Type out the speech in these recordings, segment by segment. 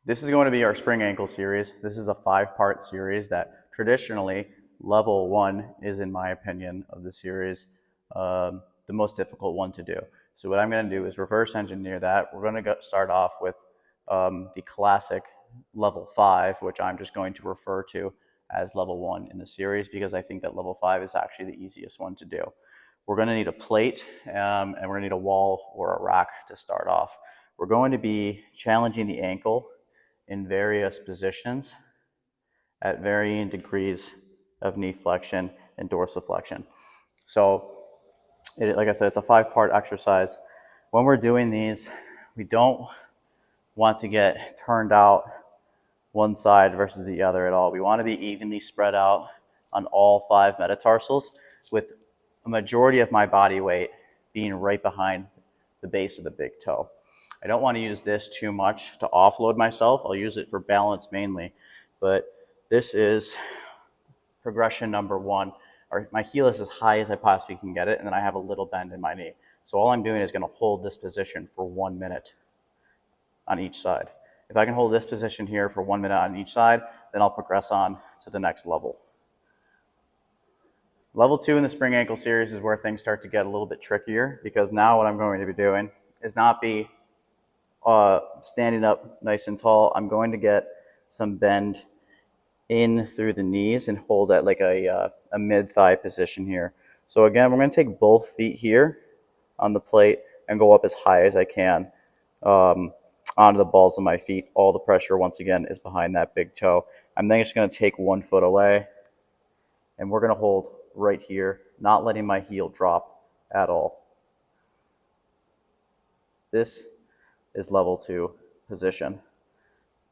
This is going to be our spring ankle series. This is a 5-part series that traditionally level 1 is, in my opinion, of the series, the most difficult one to do. So what I'm going to do is reverse engineer that. We're going to start off with the classic level 5, which I'm just going to refer to as level 1 in the series because I think that level 5 is actually the easiest one to do. We're going to need a plate and we're going to need a wall or a rack to start off. We're going to be challenging the ankle in various positions at varying degrees of knee flexion and dorsiflexion. So, like I said, it's a 5-part exercise. When we're doing these, we don't want to get turned out one side versus the other at all. We want to be evenly spread out on all 5 metatarsals with a majority of my body weight being right behind the base of the big toe. I don't want to use this too much to offload myself. I'll use it for balance mainly, but this is progression number 1. My heel is as high as I possibly can get it, and then I have a little bend in my knee. So all I'm doing is going to hold this position for 1 minute on each side. If I can hold this position here for 1 minute on each side, then I'll progress on to the next level. Level 2 in the spring ankle series is where things start to get a little bit trickier, because now what I'm going to be doing is not be standing up nice and tall. I'm going to get some bend in through the knees and hold at like a mid-thigh position here. So again, we're going to take both feet here on the plate and go up as high as I can onto the balls of my feet. All the pressure, once again, is behind that big toe. I'm then just going to take 1 foot away, and we're going to hold right here, not letting my heel drop at all. This is level 2 position.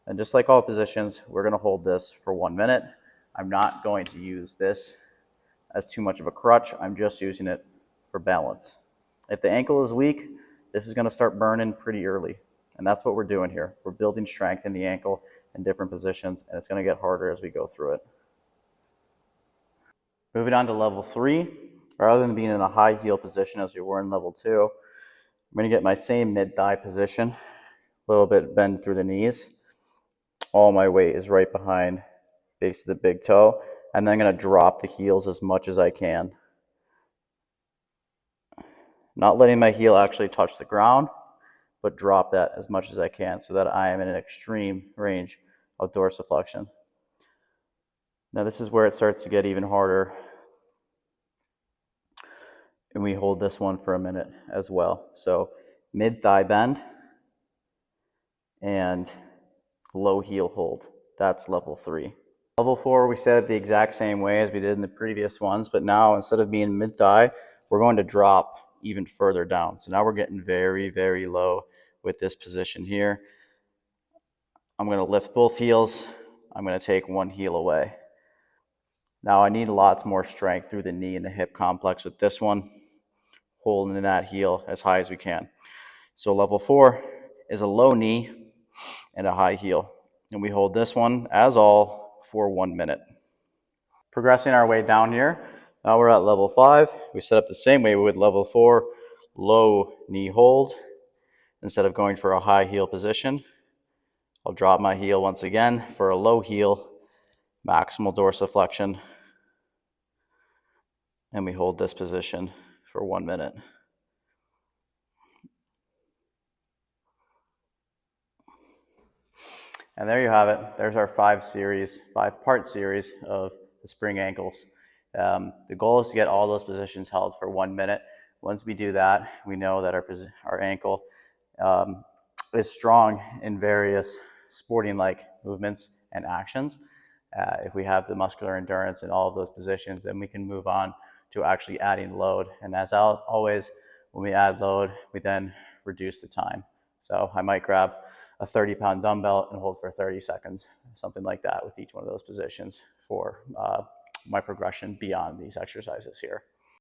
And just like all positions, we're going to hold this for 1 minute. I'm not going to use this as too much of a crutch. I'm just using it for balance. If the ankle is weak, this is going to start burning pretty early. And that's what we're doing here. We're building strength in the ankle in different positions, and it's going to get harder as we go through it. Moving on to level 3, rather than being in a high heel position as we were in level 2, I'm going to get my same mid-thigh position, a little bit bend through the knees. All my weight is right behind base of the big toe, and then I'm going to drop the heels as much as I can. Not letting my heel actually touch the ground, but drop that as much as I can so that I am in an extreme range of dorsiflexion. Now this is where it starts to get even harder, and we hold this one for a minute as well. So mid-thigh bend and low heel hold. That's level 3. Level 4, we set it the exact same way as we did in the previous ones, but now instead of being mid-thigh, we're going to drop even further down. So now we're getting very, very low with this position here. I'm going to lift both heels. I'm going to take 1 heel away. Now I need lots more strength through the knee and the hip complex with this one, holding that heel as high as we can. So level 4 is a low knee and a high heel. And we hold this one as all for 1 minute. Progressing our way down here, now we're at level 5. We set up the same way with level 4, low knee hold. Instead of going for a high heel position, I'll drop my heel once again for a low heel, maximal dorsiflexion, and we hold this position for 1 minute. And there you have it. There's our 5-part series of the spring ankles. The goal is to get all those positions held for 1 minute. Once we do that, we know that our ankle is strong in various sporting-like movements and actions. If we have the muscular endurance in all of those positions, then we can move on to actually adding load. And as always, when we add load, we then reduce the time. So I might grab a 30-pound dumbbell and hold for 30 seconds, something like that with each one of those positions for my progression beyond these exercises here.